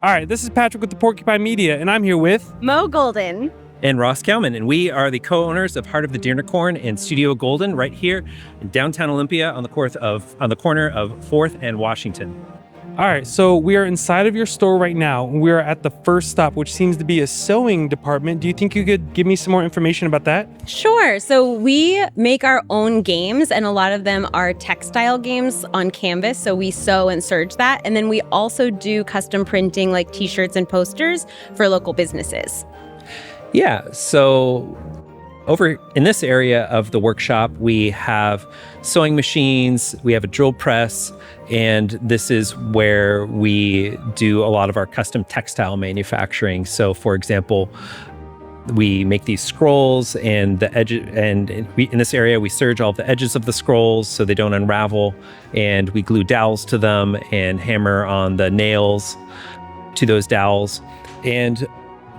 All right, this is Patrick with the Porcupine Media, and I'm here with Mo Golden. And Ross Cowman, and we are the co-owners of Heart of the Deernicorn and Studio Golden right here in downtown Olympia on the corner of 4th and Washington. All right, so we are inside of your store right now, and we are at the first stop, which seems to be a sewing department. Do you think you could give me some more information about that? Sure. So we make our own games, and a lot of them are textile games on canvas. So we sew and serge that. And then we also do custom printing like t-shirts and posters for local businesses. Yeah, so over in this area of the workshop, we have sewing machines, we have a drill press, and this is where we do a lot of our custom textile manufacturing. So for example, we make these scrolls and the edge, and in this area, we serge all the edges of the scrolls so they don't unravel, and we glue dowels to them and hammer on the nails to those dowels. And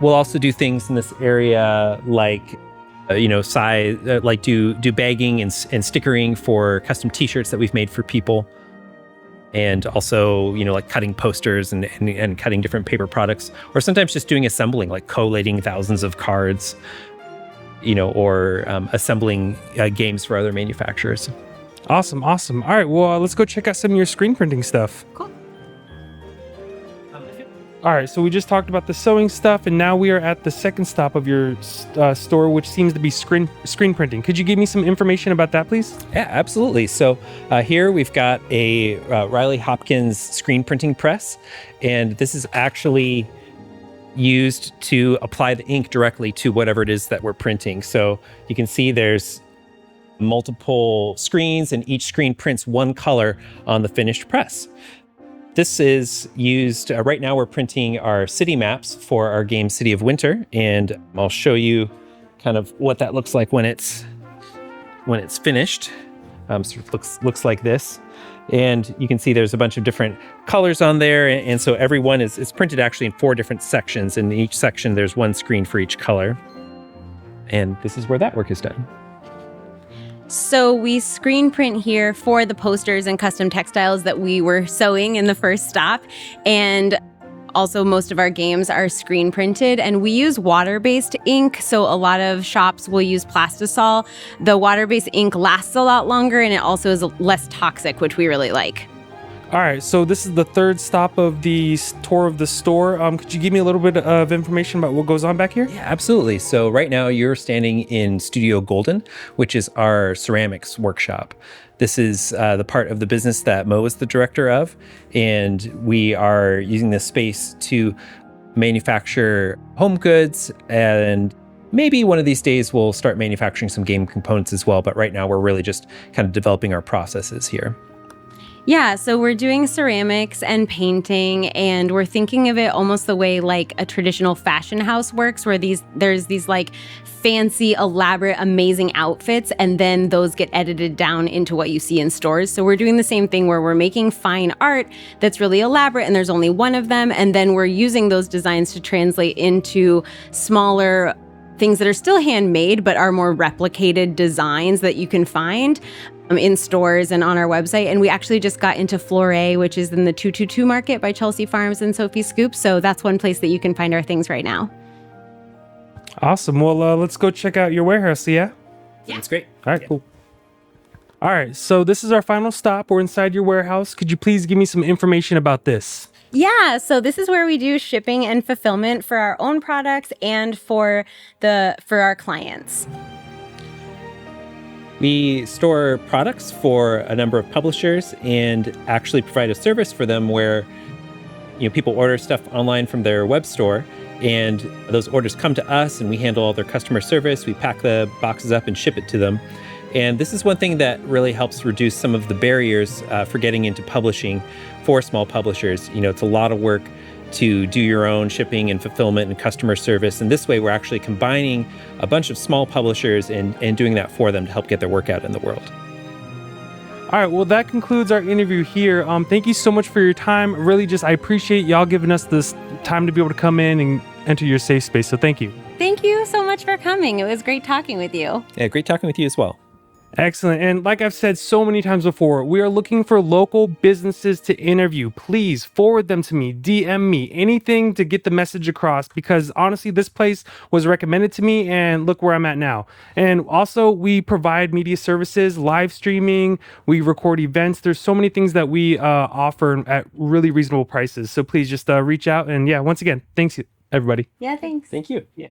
we'll also do things in this area like do bagging and stickering for custom t-shirts that we've made for people. And also, like cutting posters and cutting different paper products, or sometimes just doing assembling, like collating thousands of cards, or assembling games for other manufacturers. Awesome. All right, well, let's go check out some of your screen printing stuff. Cool. All right, so we just talked about the sewing stuff, and now we are at the second stop of your store, which seems to be screen printing. Could you give me some information about that, please? Yeah, absolutely. So here we've got a Riley Hopkins screen printing press, and this is actually used to apply the ink directly to whatever it is that we're printing. So you can see there's multiple screens, and each screen prints one color on the finished press. This is used, right now we're printing our city maps for our game City of Winter, and I'll show you kind of what that looks like when it's finished. So it looks like this. And you can see there's a bunch of different colors on there, and so every one is printed actually in 4 different sections, and in each section there's one screen for each color. And this is where that work is done. So we screen print here for the posters and custom textiles that we were sewing in the first stop. And also most of our games are screen printed, and we use water-based ink. So a lot of shops will use plastisol. The water-based ink lasts a lot longer, and it also is less toxic, which we really like. All right, so this is the third stop of the tour of the store. Could you give me a little bit of information about what goes on back here? Yeah, absolutely. So right now you're standing in Studio Golden, which is our ceramics workshop. This is the part of the business that Mo is the director of, and we are using this space to manufacture home goods, and maybe one of these days we'll start manufacturing some game components as well, but right now we're really just kind of developing our processes here. Yeah, so we're doing ceramics and painting, and we're thinking of it almost the way like a traditional fashion house works, where there's these like fancy, elaborate, amazing outfits, and then those get edited down into what you see in stores. So we're doing the same thing where we're making fine art that's really elaborate, and there's only one of them, and then we're using those designs to translate into smaller things that are still handmade but are more replicated designs that you can find in stores and on our website. And we actually just got into Flore, which is in the 222 Market by Chelsea Farms and Sophie Scoop. So that's one place that you can find our things right now. Awesome. Well, let's go check out your warehouse, yeah? That's great. All right, cool. All right, so this is our final stop. We're inside your warehouse. Could you please give me some information about this? Yeah, so this is where we do shipping and fulfillment for our own products and for our clients. We store products for a number of publishers and actually provide a service for them where people order stuff online from their web store, and those orders come to us and we handle all their customer service. We pack the boxes up and ship it to them. And this is one thing that really helps reduce some of the barriers for getting into publishing for small publishers. It's a lot of work to do your own shipping and fulfillment and customer service. And this way, we're actually combining a bunch of small publishers and doing that for them to help get their work out in the world. All right, well, that concludes our interview here. Thank you so much for your time. Really, I appreciate y'all giving us this time to be able to come in and enter your safe space. So thank you. Thank you so much for coming. It was great talking with you. Yeah, great talking with you as well. Excellent. And like I've said so many times before, we are looking for local businesses to interview. Please forward them to me, DM me, anything to get the message across, because honestly, this place was recommended to me and look where I'm at now. And also, we provide media services, live streaming, we record events. There's so many things that we offer at really reasonable prices. So please just reach out. And yeah, once again, thanks everybody. Yeah, thanks. Thank you. Yeah.